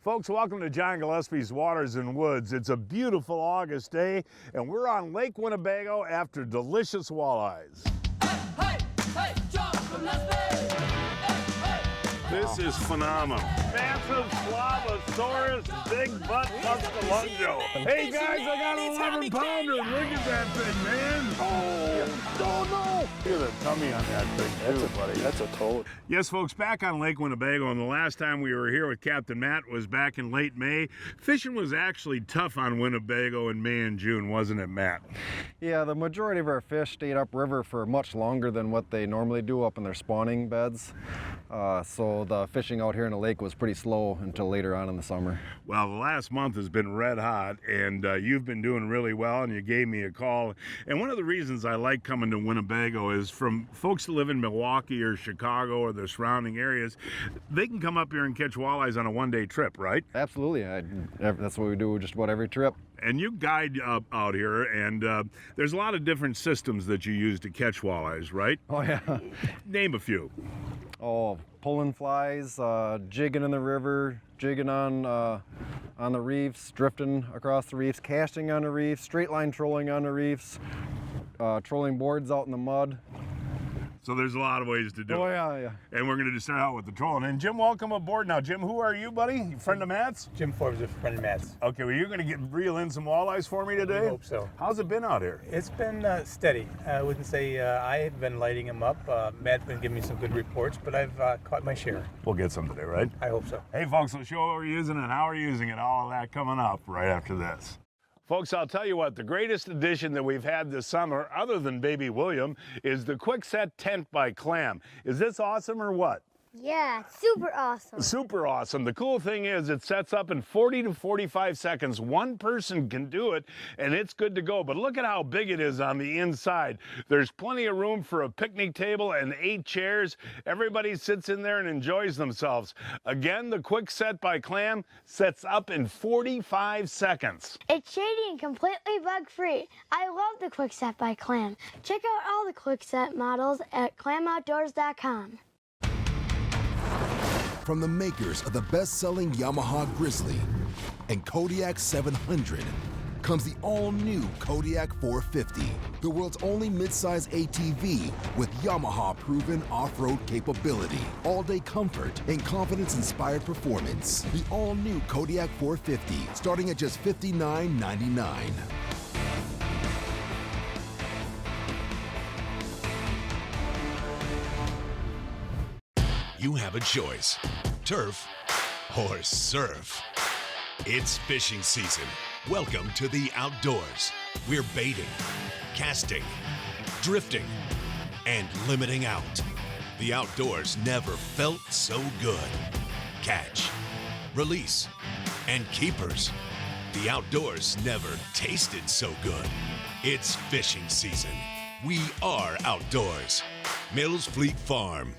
Folks, welcome to John Gillespie's Waters and Woods. It's a beautiful August day, and we're on Lake Winnebago after delicious walleyes. Hey, hey, John Gillespie! This is phenomenal. Massive Slavosaurus, big butt Muscalungo. Hey guys, I got an 11 pounder. Look at that thing, man. Oh, no. Look at the tummy on that thing, too, buddy. That's a toad. Yes, folks, back on Lake Winnebago, and the last time we were here with Captain Matt was back in late May. Fishing was actually tough on Winnebago in May and June, wasn't it, Matt? Yeah, the majority of our fish stayed upriver for much longer than what they normally do up in their spawning beds. So the fishing out here in the lake was pretty slow until later on in the summer. Well, the last month has been red hot, and you've been doing really well, and you gave me a call. And one of the reasons I like coming to Winnebago is from folks that live in Milwaukee or Chicago or the surrounding areas, they can come up here and catch walleyes on a one-day trip, right? Absolutely. That's what we do just about every trip. And you guide out here, and there's a lot of different systems that you use to catch walleyes, right? Oh, yeah. Name a few. Oh, pulling flies, jigging in the river, jigging on the reefs, drifting across the reefs, casting on the reefs, straight line trolling on the reefs, trolling boards out in the mud. So there's a lot of ways to do it. Oh, yeah. And we're going to start out with the trolling. And Jim, welcome aboard. Now, Jim, who are you, buddy? You friend of Matt's? Jim Forbes, a friend of Matt's. Okay, well, you're going to reel in some walleyes for me today? I hope so. How's it been out here? It's been steady. I wouldn't say I have been lighting them up. Matt's been giving me some good reports, but I've caught my share. We'll get some today, right? I hope so. Hey, folks, we'll show what we're using and how we're using it. All of that coming up right after this. Folks, I'll tell you what, the greatest addition that we've had this summer, other than Baby William, is the Quick Set Tent by Clam. Is this awesome or what? Yeah, super awesome. Super awesome. The cool thing is it sets up in 40 to 45 seconds. One person can do it, and it's good to go. But look at how big it is on the inside. There's plenty of room for a picnic table and 8 chairs. Everybody sits in there and enjoys themselves. Again, the Quick Set by Clam sets up in 45 seconds. It's shady and completely bug-free. I love the Quick Set by Clam. Check out all the Quick Set models at clamoutdoors.com. From the makers of the best-selling Yamaha Grizzly and Kodiak 700 comes the all-new Kodiak 450, the world's only midsize ATV with Yamaha-proven off-road capability, all-day comfort, and confidence-inspired performance. The all-new Kodiak 450, starting at just $59.99. You have a choice, turf or surf. It's fishing season. Welcome to the outdoors. We're baiting, casting, drifting, and limiting out. The outdoors never felt so good. Catch, release, and keepers. The outdoors never tasted so good. It's fishing season. We are outdoors. Mills Fleet Farm.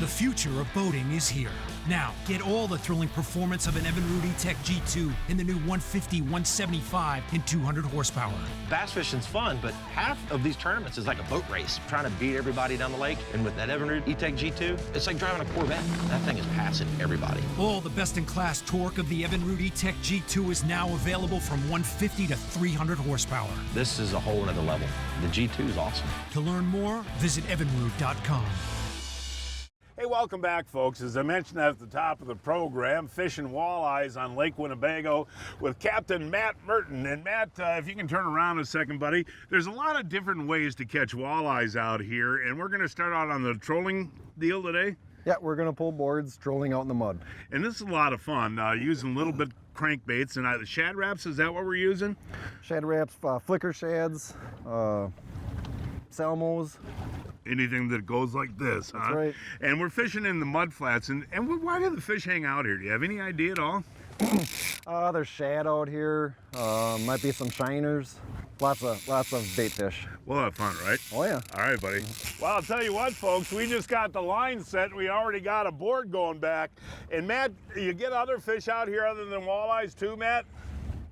The future of boating is here. Now, get all the thrilling performance of an Evinrude E-Tech G2 in the new 150, 175, and 200 horsepower. Bass fishing's fun, but half of these tournaments is like a boat race, trying to beat everybody down the lake. And with that Evinrude E-Tech G2, it's like driving a Corvette. That thing is passing everybody. All the best-in-class torque of the Evinrude E-Tech G2 is now available from 150 to 300 horsepower. This is a whole nother level. The G2 is awesome. To learn more, visit evinrude.com. Hey, welcome back, folks. As I mentioned at the top of the program, fishing walleyes on Lake Winnebago with Captain Matt Merten. And Matt, if you can turn around a second, buddy, there's a lot of different ways to catch walleyes out here, and we're going to start out on the trolling deal today. Yeah, we're going to pull boards, trolling out in the mud. And this is a lot of fun, using a little bit crankbaits. And the shad wraps, is that what we're using? Shad wraps, flicker shads, salmos. Anything that goes like this, huh? That's right. And we're fishing in the mud flats. And why do the fish hang out here? Do you have any idea at all? There's shad out here. Might be some shiners. Lots of bait fish. We'll have fun, right? Oh, yeah. All right, buddy. Well, I'll tell you what, folks, we just got the line set. We already got a board going back. And Matt, you get other fish out here other than walleyes too, Matt?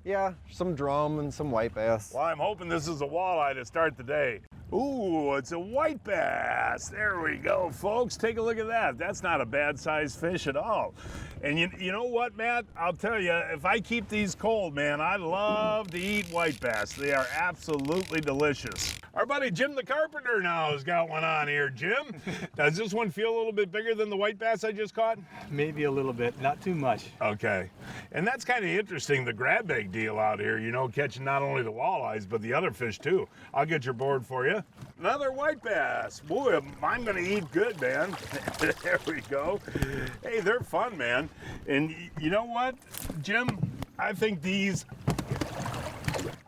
Yeah, some drum and some whitebass. Well, I'm hoping this is a walleye to start the day. Ooh, it's a white bass. There we go, folks. Take a look at that. That's not a bad sized fish at all. And you know what, Matt? I'll tell you, if I keep these cold, man, I love to eat white bass. They are absolutely delicious. Our buddy Jim the Carpenter now has got one on here. Jim, does this one feel a little bit bigger than the white bass I just caught? Maybe a little bit, not too much. Okay. And that's kind of interesting, the grab bag deal out here, you know, catching not only the walleyes, but the other fish too. I'll get your board for you. Another white bass. Boy, I'm going to eat good, man. There we go. Hey, they're fun, man. And you know what, Jim? I think these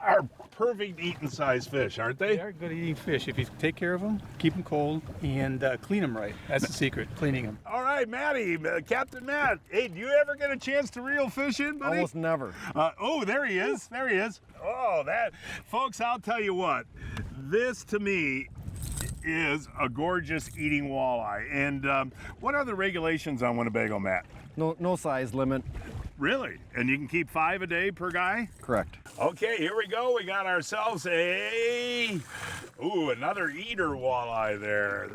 are perfect eating size fish, aren't they? They are good eating fish if you take care of them, keep them cold, and clean them right. That's the secret, cleaning them. All right, Matty, Captain Matt. Hey, do you ever get a chance to reel fish in, buddy? Almost never. Oh, there he is. There he is. Oh, that. Folks, I'll tell you what. This, to me, is a gorgeous eating walleye. And what are the regulations on Winnebago, Matt? No size limit. Really? And you can keep 5 a day per guy? Correct. Okay, here we go. We got ourselves another eater walleye there.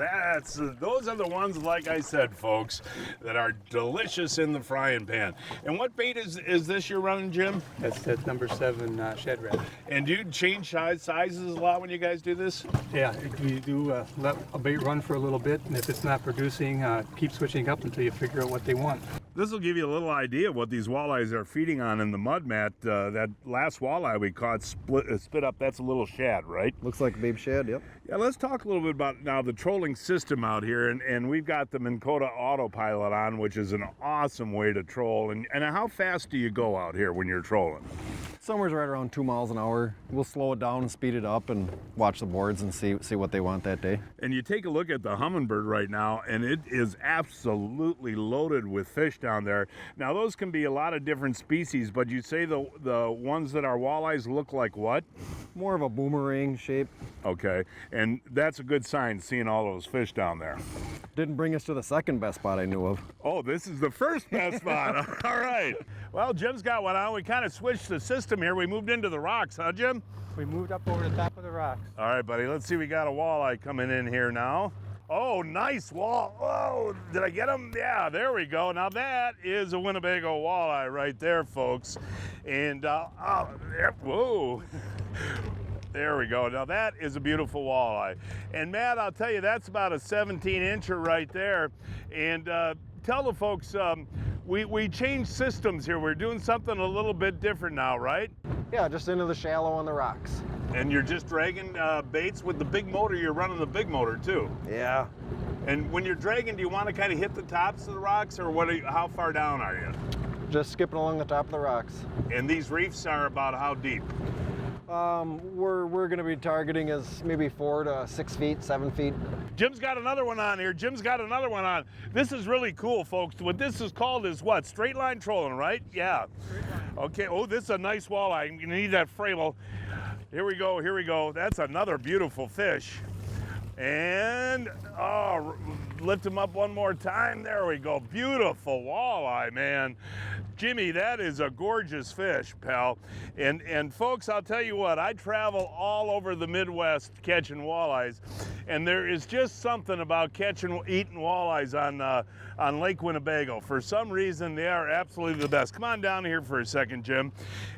Those are the ones, like I said, folks, that are delicious in the frying pan. And what bait is this you're running, Jim? That's number 7 shed rat. And do you change sizes a lot when you guys do this? Yeah, you do let a bait run for a little bit, and if it's not producing, keep switching up until you figure out what they want. This will give you a little idea of what these walleyes are feeding on in the mud, Matt. That last walleye we caught spit up, that's a little shad, right? Looks like a babe shad, yep. Yeah, let's talk a little bit about now the trolling system out here, and we've got the Minn Kota autopilot on, which is an awesome way to troll. And how fast do you go out here when you're trolling? Somewhere's right around 2 miles an hour. We'll slow it down and speed it up and watch the boards and see what they want that day. And you take a look at the Humminbird right now, and it is absolutely loaded with fish down there. Now, those can be a lot of different species, but you say the ones that are walleyes look like what? More of a boomerang shape. Okay, and that's a good sign, seeing all those fish down there. Didn't bring us to the second best spot I knew of. Oh, this is the first best spot. All right. Well, Jim's got one on. We kind of switched the system here. We moved into the rocks, huh, Jim? We moved up over the top of the rocks. All right, buddy. Let's see. We got a walleye coming in here now. Oh, nice wall. Oh, did I get him? Yeah, there we go. Now that is a Winnebago walleye right there, folks. And, whoa. There we go. Now that is a beautiful walleye. And Matt, I'll tell you, that's about a 17-incher right there. And tell the folks, we changed systems here. We're doing something a little bit different now, right? Yeah, just into the shallow on the rocks. And you're just dragging baits with the big motor. You're running the big motor too. Yeah. And when you're dragging, do you want to kind of hit the tops of the rocks, or how far down are you? Just skipping along the top of the rocks. And these reefs are about how deep? We're going to be targeting as maybe 4 to 6 feet, 7 feet. Jim's got another one on here. Jim's got another one on. This is really cool, folks. What this is called is what? Straight line trolling, right? Yeah. Okay. Oh, this is a nice walleye. I'm going to need that frame. Here we go. Here we go. That's another beautiful fish. And lift him up one more time. There we go. Beautiful walleye, man. Jimmy, that is a gorgeous fish, pal. And folks, I'll tell you what, I travel all over the Midwest catching walleyes, and there is just something about eating walleyes on Lake Winnebago. For some reason, they are absolutely the best. Come on down here for a second, Jim.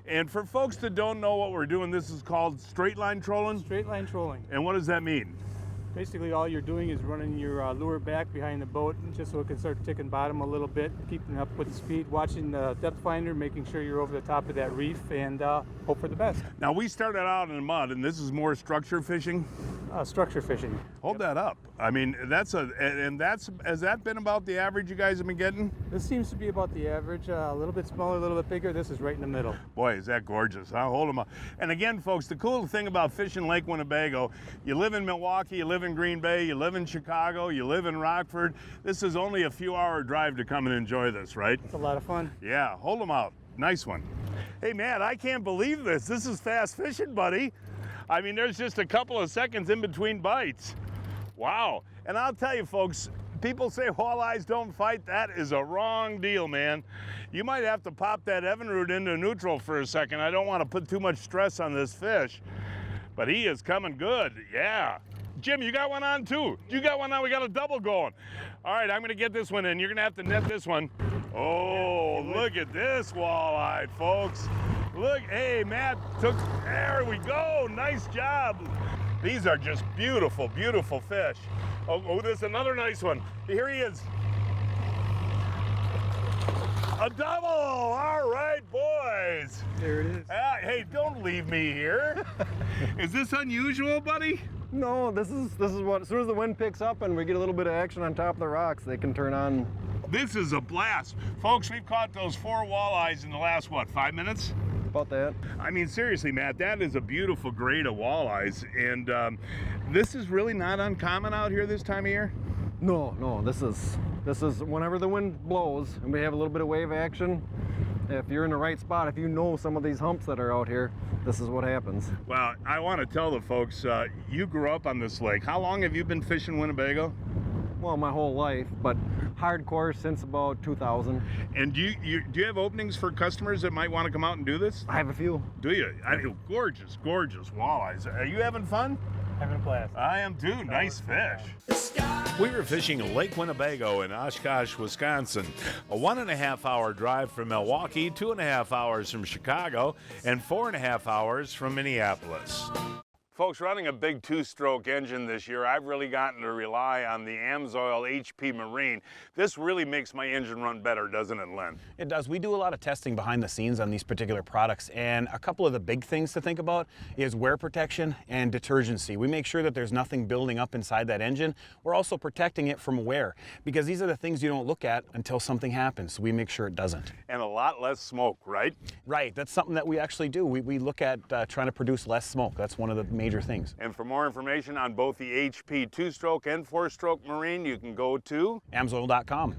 And for folks that don't know what we're doing, this is called straight line trolling? Straight line trolling. And what does that mean? Basically, all you're doing is running your lure back behind the boat just so it can start ticking bottom a little bit, keeping up with the speed, watching the depth finder, making sure you're over the top of that reef, and hope for the best. Now, we started out in the mud, and this is more structure fishing? Structure fishing. Hold that up. I mean, has that been about the average you guys have been getting? This seems to be about the average, a little bit smaller, a little bit bigger. This is right in the middle. Boy, is that gorgeous. I'll hold them up. And again, folks, the cool thing about fishing Lake Winnebago, you live in Milwaukee, you live in Green Bay, you live in Chicago, you live in Rockford. This is only a few-hour drive to come and enjoy this, right? It's a lot of fun. Yeah, hold them out. Nice one. Hey, man, I can't believe this. This is fast fishing, buddy. I mean, there's just a couple of seconds in between bites. Wow. And I'll tell you, folks, people say walleyes don't fight. That is a wrong deal, man. You might have to pop that Evinrude into neutral for a second. I don't want to put too much stress on this fish, but he is coming good. Yeah. Jim, you got one on too. You got one on, we got a double going. All right, I'm gonna get this one in. You're gonna have to net this one. Oh, look at this walleye, folks. Look, hey, Matt took, there we go, nice job. These are just beautiful, beautiful fish. Oh, this is another nice one. Here he is. A double, all right, boys. There it is. Hey, don't leave me here. Is this unusual, buddy? No, this is what, as soon as the wind picks up and we get a little bit of action on top of the rocks, they can turn on. This is a blast. Folks, we've caught those 4 walleyes in the last, what, 5 minutes? About that. I mean, seriously, Matt, that is a beautiful grade of walleyes. And this is really not uncommon out here this time of year? No, this is whenever the wind blows and we have a little bit of wave action, if you're in the right spot, if you know some of these humps that are out here, this is what happens. Well, I want to tell the folks, you grew up on this lake. How long have you been fishing Winnebago? Well, my whole life, but hardcore since about 2000. And do you have openings for customers that might want to come out and do this? I have a few. Do you? I mean, gorgeous, gorgeous walleyes. Are you having fun? Having a blast. I am too. Nice fish. We were fishing Lake Winnebago in Oshkosh, Wisconsin. A 1.5 hour drive from Milwaukee, 2.5 hours from Chicago, and 4.5 hours from Minneapolis. Folks, running a big 2-stroke engine this year, I've really gotten to rely on the AMSOIL HP Marine. This really makes my engine run better, doesn't it, Len? It does. We do a lot of testing behind the scenes on these particular products, and a couple of the big things to think about is wear protection and detergency. We make sure that there's nothing building up inside that engine. We're also protecting it from wear, because these are the things you don't look at until something happens, so we make sure it doesn't. And a lot less smoke, right? Right. That's something that we actually do. We look at trying to produce less smoke. That's one of the major things. And for more information on both the HP 2-stroke and 4-stroke Marine, you can go to AMSOIL.com.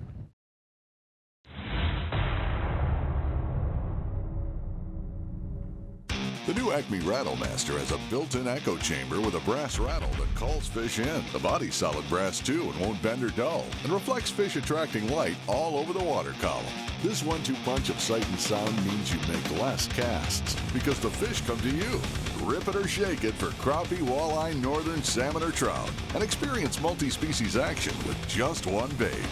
The new Acme Rattlemaster has a built-in echo chamber with a brass rattle that calls fish in. The body's solid brass too and won't bend or dull, and reflects fish attracting light all over the water column. This 1-2 punch of sight and sound means you make less casts, because the fish come to you. Rip it or shake it for crappie, walleye, northern salmon, or trout, and experience multi-species action with just one bait.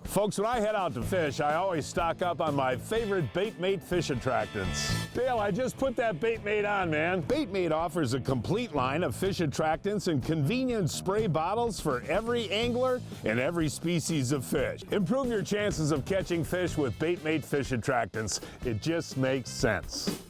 Folks, when I head out to fish, I always stock up on my favorite Baitmate fish attractants. Dale, I just put that Baitmate on, man. Baitmate offers a complete line of fish attractants and convenient spray bottles for every angler and every species of fish. Improve your chances of catching fish with Baitmate fish attractants. It just makes sense.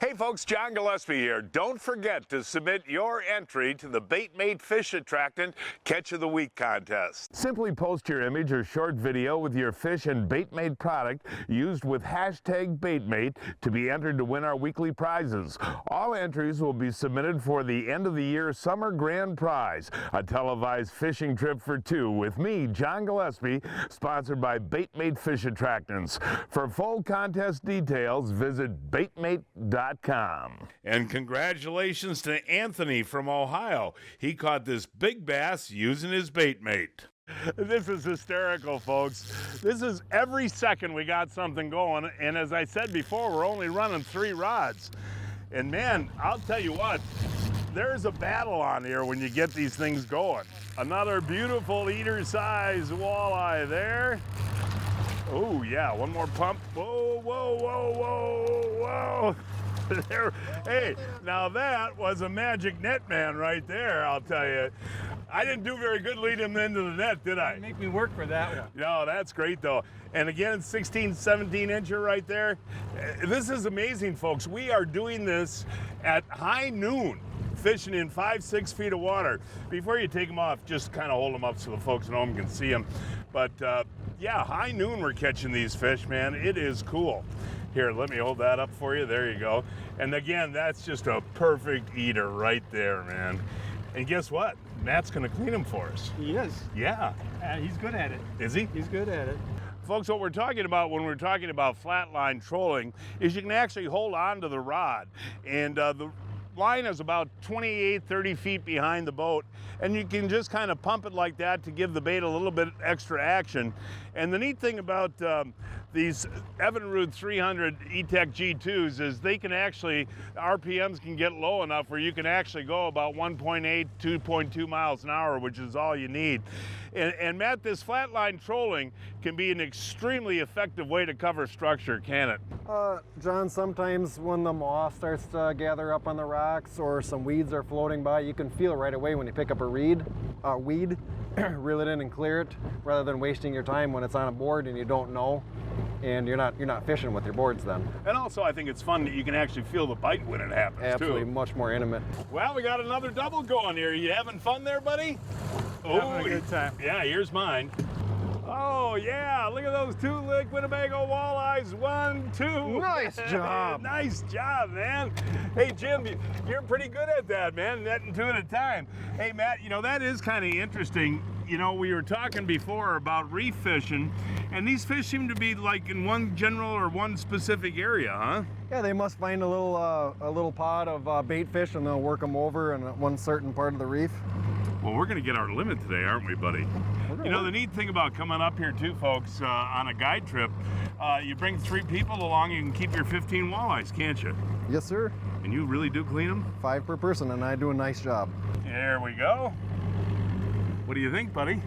Hey folks, John Gillespie here. Don't forget to submit your entry to the Baitmate Fish Attractant Catch of the Week contest. Simply post your image or short video with your fish and Baitmate product used with hashtag Baitmate to be entered to win our weekly prizes. All entries will be submitted for the end of the year summer grand prize, a televised fishing trip for 2 with me, John Gillespie, sponsored by Baitmate Fish Attractants. For full contest details, visit baitmate.com. And congratulations to Anthony from Ohio. He caught this big bass using his Baitmate. This is hysterical, folks. This is every second we got something going, and as I said before, we're only running 3 rods. And man, I'll tell you what, there's a battle on here when you get these things going. Another beautiful eater-size walleye there. Oh yeah, one more pump. Whoa, whoa, whoa, whoa, whoa. There, hey, now that was a magic net man right there, I'll tell you. I didn't do very good leading him into the net, did I? Make me work for that one. No, that's great though. And again, 16, 17 incher right there. This is amazing, folks. We are doing this at high noon, fishing in 5-6 feet of water. Before you take them off, just kind of hold them up so the folks at home can see them. But yeah, high noon we're catching these fish, man. It is cool. Here, let me hold that up for you. There you go. And again, that's just a perfect eater right there, man. And guess what? Matt's gonna clean them for us. He is. Yeah. He's good at it. Is he? He's good at it. Folks, what we're talking about when we're talking about flatline trolling is you can actually hold on to the rod. And the line is about 28, 30 feet behind the boat, and you can just kind of pump it like that to give the bait a little bit extra action. And the neat thing about these Evinrude 300 E-Tech G2s is they can actually, RPMs can get low enough where you can actually go about 1.8, 2.2 miles an hour, which is all you need. And Matt, this flatline trolling can be an extremely effective way to cover structure, can it? John, sometimes when the moss starts to gather up on the rocks or some weeds are floating by, you can feel right away when you pick up a weed, reel it in and clear it, rather than wasting your time when it's on a board and you don't know, and you're not fishing with your boards then. And also, I think it's fun that you can actually feel the bite when it happens. Absolutely, too. much more intimate. Well, we got another double going here. You having fun there, buddy? Having a good time. Yeah, here's mine. Oh, yeah, look at those two Lake Winnebago walleyes. 1, 2. Nice job. Nice job, man. Hey, Jim, you're pretty good at that, man, netting 2 at a time. Hey, Matt, you know, that is kind of interesting. You know, we were talking before about reef fishing, and these fish seem to be like in one general or one specific area, huh? Yeah, they must find a little pod of bait fish and they'll work them over in one certain part of the reef. Well, we're going to get our limit today, aren't we, buddy? You know, the neat thing about coming up here, too, folks, on a guide trip, you bring 3 people along, you can keep your 15 walleyes, can't you? Yes, sir. And you really do clean them? 5 per person, and I do a nice job. There we go. What do you think, buddy?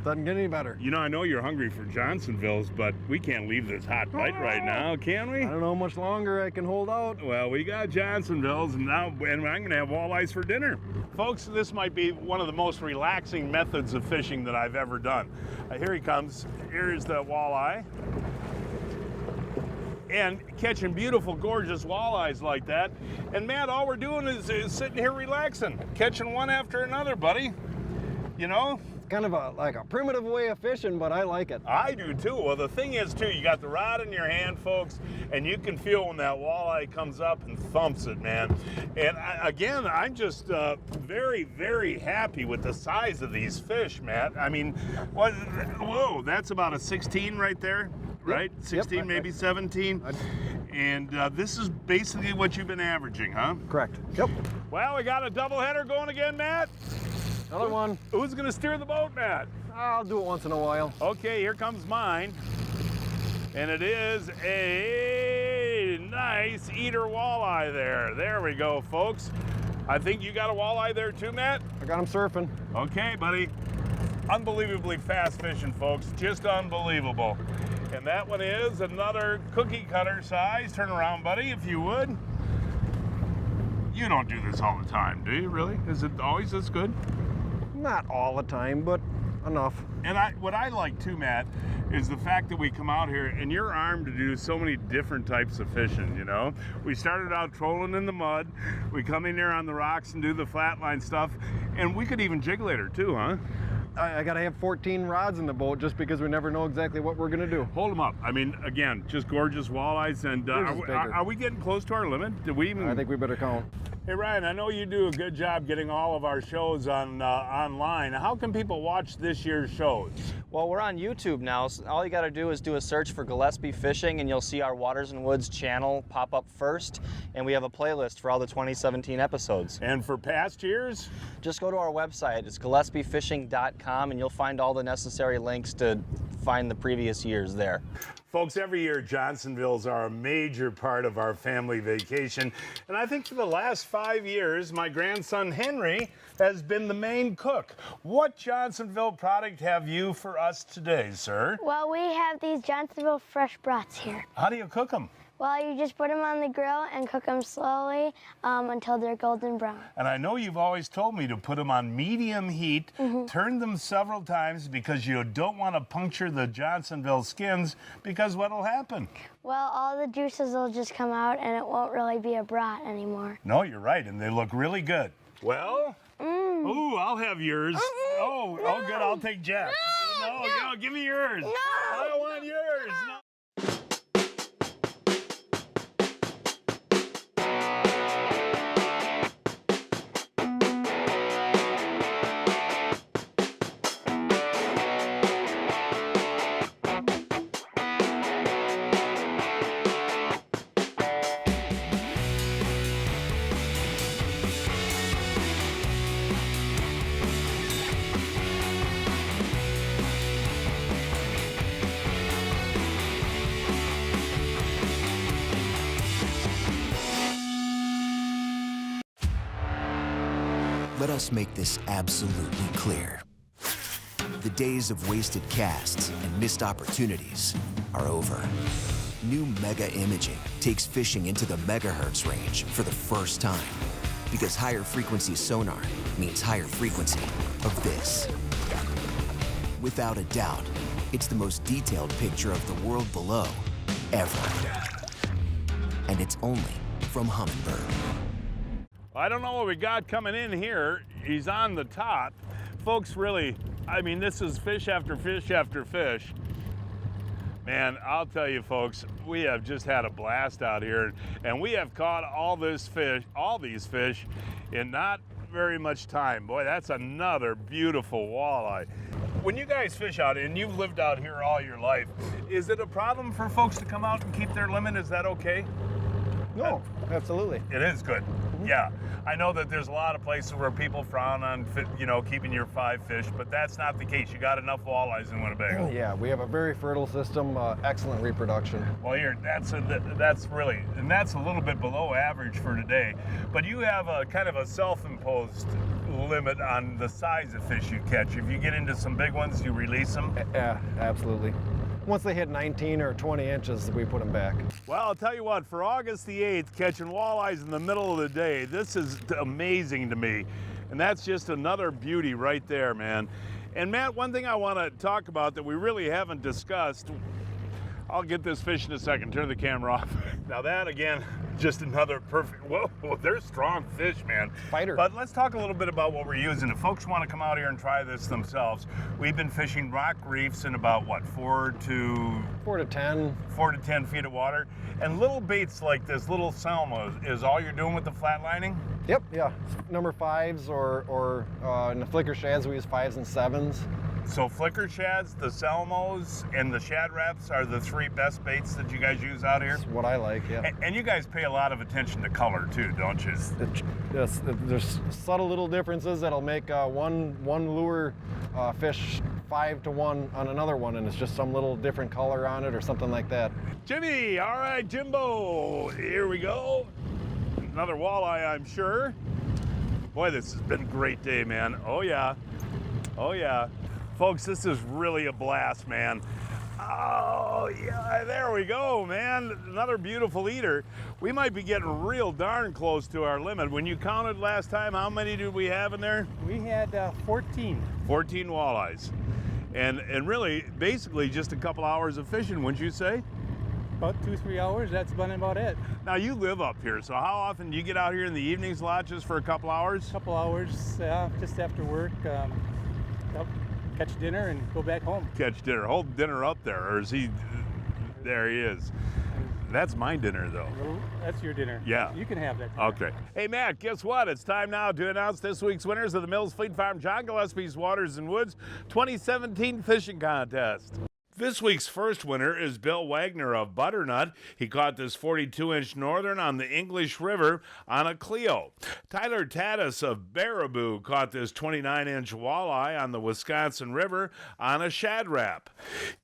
Doesn't get any better. You know, I know you're hungry for Johnsonville's, but we can't leave this hot bite right now, can we? I don't know how much longer I can hold out. Well, we got Johnsonville's, and I'm going to have walleyes for dinner. Folks, this might be one of the most relaxing methods of fishing that I've ever done. Here he comes. Here's the walleye. And catching beautiful, gorgeous walleyes like that. And Matt, all we're doing is sitting here relaxing, catching one after another, buddy. You know? Kind of like a primitive way of fishing, but I like it. I do too. Well, the thing is too, you got the rod in your hand, folks, and you can feel when that walleye comes up and thumps it, man. And again, I'm just very, very happy with the size of these fish, Matt. I mean, whoa, that's about a 16 right there, right? 16, yep. Maybe 17. And this is basically what you've been averaging, huh? Correct. Yep. Well, we got a doubleheader going again, Matt. Another one. Who's going to steer the boat, Matt? I'll do it once in a while. Okay, here comes mine. And it is a nice eater walleye there. There we go, folks. I think you got a walleye there too, Matt? I got him surfing. Okay, buddy. Unbelievably fast fishing, folks. Just unbelievable. And that one is another cookie cutter size. Turn around, buddy, if you would. You don't do this all the time, do you, really? Is it always this good? Not all the time, but enough. And what I like too, Matt, is the fact that we come out here and you're armed to do so many different types of fishing, you know? We started out trolling in the mud. We come in here on the rocks and do the flatline stuff. And we could even jig later too, huh? I gotta have 14 rods in the boat just because we never know exactly what we're gonna do. Hold them up. I mean, again, just gorgeous walleyes. And are we getting close to our limit? Did we even? I think we better count. Hey Ryan, I know you do a good job getting all of our shows on online. How can people watch this year's shows? Well, we're on YouTube now, so all you got to do is do a search for Gillespie Fishing and you'll see our Waters and Woods channel pop up first, and we have a playlist for all the 2017 episodes. And for past years? Just go to our website, it's gillespiefishing.com, and you'll find all the necessary links to find the previous years there. Folks, every year Johnsonville's are a major part of our family vacation. And I think for the last 5 years, my grandson Henry has been the main cook. What Johnsonville product have you for us today, sir? Well, we have these Johnsonville fresh brats here. How do you cook them? Well, you just put them on the grill and cook them slowly until they're golden brown. And I know you've always told me to put them on medium heat, turn them several times because you don't want to puncture the Johnsonville skins, because what'll happen? Well, all the juices will just come out and it won't really be a brat anymore. No, you're right, and they look really good. Well, ooh, I'll have yours. Oh, good, I'll take Jack. No, give me yours. No. I don't want yours. No. Let us make this absolutely clear. The days of wasted casts and missed opportunities are over. New Mega Imaging takes fishing into the megahertz range for the first time. Because higher frequency sonar means higher frequency of this. Without a doubt, it's the most detailed picture of the world below ever. And it's only from Humminbird. I don't know what we got coming in here. He's on the top. Folks, really, I mean, this is fish after fish after fish. Man, I'll tell you folks, we have just had a blast out here, and we have caught all these fish in not very much time. Boy, that's another beautiful walleye. When you guys fish out, and you've lived out here all your life, is it a problem for folks to come out and keep their limit? Is that okay? No, absolutely. It is good. Yeah, I know that there's a lot of places where people frown on, keeping your 5 fish, but that's not the case. You got enough walleyes in Winnebago. Yeah, we have a very fertile system, excellent reproduction. Well, that's really, and that's a little bit below average for today. But you have a kind of a self-imposed limit on the size of fish you catch. If you get into some big ones, you release them. Yeah, absolutely. Once they hit 19 or 20 inches, we put them back. Well, I'll tell you what, for August the 8th, catching walleyes in the middle of the day, this is amazing to me. And that's just another beauty right there, man. And Matt, one thing I want to talk about that we really haven't discussed, I'll get this fish in a second, turn the camera off. Now that, again, just another perfect, whoa, they're strong fish, man. Fighter. But let's talk a little bit about what we're using. If folks want to come out here and try this themselves, we've been fishing rock reefs in about, what, 4 to 10 feet of water. And little baits like this, little salmon, is all you're doing with the flat lining? Yep, yeah. Number 5s or in the flicker shads, we use 5s and 7s. So flicker shads, the salmos, and the shad wraps are the 3 best baits that you guys use out here? That's what I like, yeah. And you guys pay a lot of attention to color too, don't you? Yes, there's subtle little differences that'll make one lure fish 5 to 1 on another one, and it's just some little different color on it or something like that. Jimmy, all right, Jimbo, here we go. Another walleye, I'm sure. Boy, this has been a great day, man. Oh yeah, oh yeah. Folks, this is really a blast, man. Oh, yeah, there we go, man. Another beautiful eater. We might be getting real darn close to our limit. When you counted last time, how many did we have in there? We had 14. 14 walleyes. And really, basically just a couple hours of fishing, wouldn't you say? About 2-3 hours, that's about it. Now, you live up here, so how often do you get out here in the evenings a lot, just for a couple hours? A couple hours, just after work. Catch dinner and go back home. Catch dinner. Hold dinner up there, or is he? There he is. That's my dinner, though. That's your dinner. Yeah. You can have that dinner. Okay. Hey, Matt, guess what? It's time now to announce this week's winners of the Mills Fleet Farm John Gillespie's Waters and Woods 2017 Fishing Contest. This week's first winner is Bill Wagner of Butternut. He caught this 42-inch northern on the English River on a Clio. Tyler Tatis of Baraboo caught this 29-inch walleye on the Wisconsin River on a shad wrap.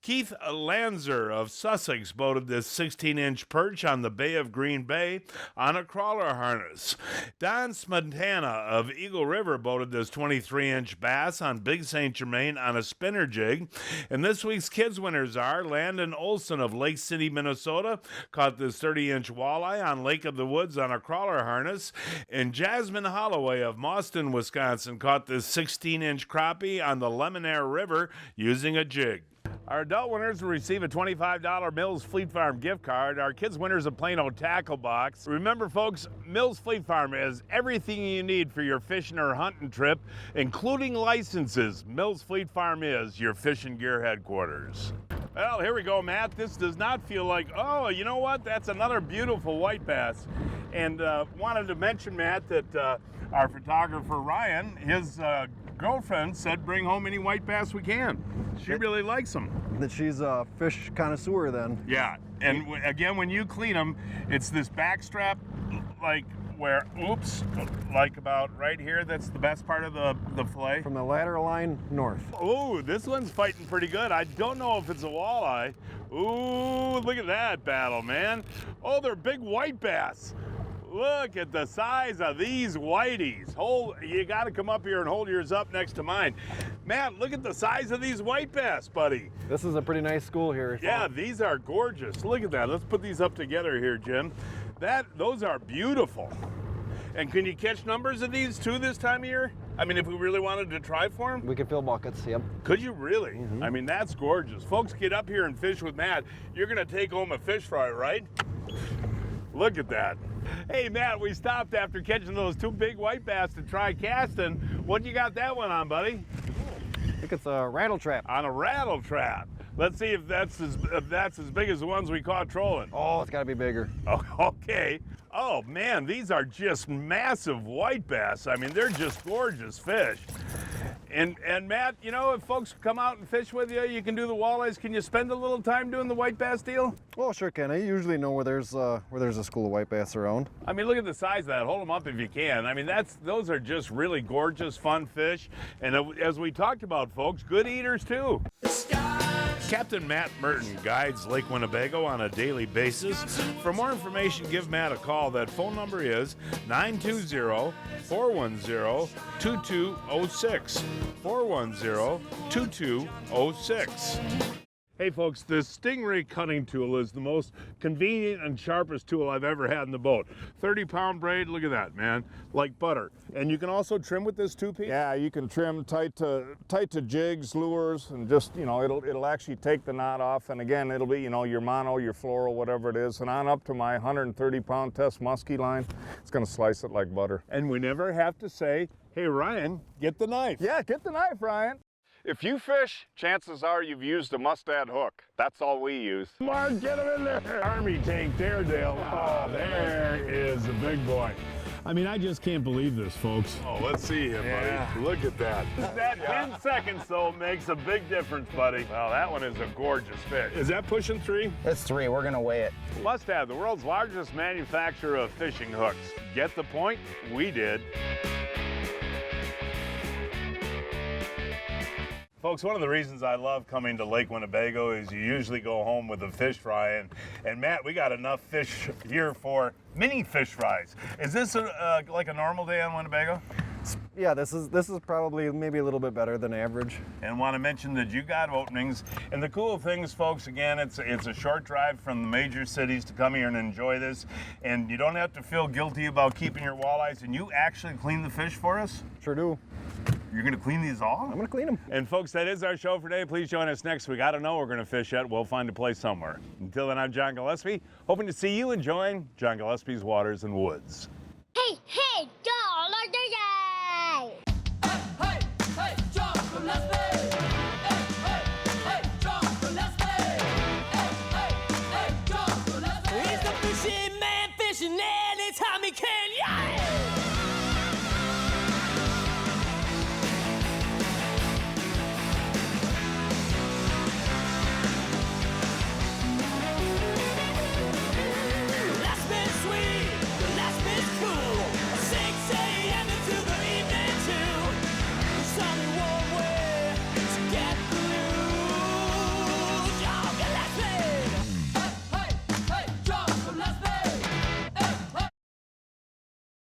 Keith Lanzer of Sussex boated this 16-inch perch on the Bay of Green Bay on a crawler harness. Don Smetana of Eagle River boated this 23-inch bass on Big St. Germain on a spinner jig. And this week's kids winners are Landon Olson of Lake City, Minnesota, caught this 30-inch walleye on Lake of the Woods on a crawler harness, and Jasmine Holloway of Mauston, Wisconsin, caught this 16-inch crappie on the Lemonade River using a jig. Our adult winners will receive a $25 Mills Fleet Farm gift card. Our kids winners a Plano tackle box. Remember, folks, Mills Fleet Farm has everything you need for your fishing or hunting trip, including licenses. Mills Fleet Farm is your fishing gear headquarters. Well, here we go, Matt. This does not feel like, oh, you know what? That's another beautiful white bass. And wanted to mention, Matt, that our photographer, Ryan, his girlfriend said bring home any white bass we can. She really likes them. That she's a fish connoisseur then. Yeah, and again, when you clean them, it's this back strap, like where, oops, like about right here, that's the best part of the fillet. From the lateral line north. Ooh, this one's fighting pretty good. I don't know if it's a walleye. Ooh, look at that battle, man. Oh, they're big white bass. Look at the size of these whiteys. You got to come up here and hold yours up next to mine. Matt, look at the size of these white bass, buddy. This is a pretty nice school here. Yeah, these are gorgeous. Look at that. Let's put these up together here, Jim. Those are beautiful. And can you catch numbers of these too this time of year? I mean, if we really wanted to try for them? We could fill buckets, yep. Could you really? I mean, that's gorgeous. Folks, get up here and fish with Matt. You're gonna take home a fish fry, right? Look at that. Hey, Matt, we stopped after catching those 2 big white bass to try casting. What you got that one on, buddy? I think it's a rattle trap. On a rattle trap. Let's see if that's as big as the ones we caught trolling. Oh, it's got to be bigger. Oh, okay. Oh, man, these are just massive white bass. I mean, they're just gorgeous fish. And Matt, you know, if folks come out and fish with you, you can do the walleyes. Can you spend a little time doing the white bass deal? Well, sure can. I usually know where there's a school of white bass around. I mean, look at the size of that. Hold them up if you can. I mean, those are just really gorgeous, fun fish. And as we talked about, folks, good eaters too. Captain Matt Merten guides Lake Winnebago on a daily basis. For more information, give Matt a call. That phone number is 920-410-2206. 410-2206. Hey folks, this Stingray cutting tool is the most convenient and sharpest tool I've ever had in the boat. 30-pound braid, look at that, man, like butter. And you can also trim with this 2-piece? Yeah, you can trim tight to jigs, lures, and just, you know, it'll actually take the knot off. And again, it'll be, you know, your mono, your floral, whatever it is. And on up to my 130-pound test muskie line, it's gonna slice it like butter. And we never have to say, hey Ryan, get the knife. Yeah, get the knife, Ryan. If you fish, chances are you've used a Mustad hook. That's all we use. Come on, get him in there. Army tank Daredale. Oh, there is a big boy. I mean, I just can't believe this, folks. Oh, let's see him, buddy. Look at that. That 10 seconds, though, makes a big difference, buddy. Well, that one is a gorgeous fish. Is that pushing 3? It's 3. We're going to weigh it. Mustad, the world's largest manufacturer of fishing hooks. Get the point? We did. Folks, one of the reasons I love coming to Lake Winnebago is you usually go home with a fish fry, and Matt, we got enough fish here for mini fish fries. Is this like a normal day on Winnebago? Yeah, this is probably maybe a little bit better than average. And want to mention that you got openings. And the cool thing is, folks, again, it's a short drive from the major cities to come here and enjoy this. And you don't have to feel guilty about keeping your walleyes. And you actually clean the fish for us? Sure do. You're going to clean these all? I'm going to clean them. And folks, that is our show for today. Please join us next week. I don't know where we're going to fish yet. We'll find a place somewhere. Until then, I'm John Gillespie, hoping to see you enjoying John Gillespie's Waters and Woods. Hey!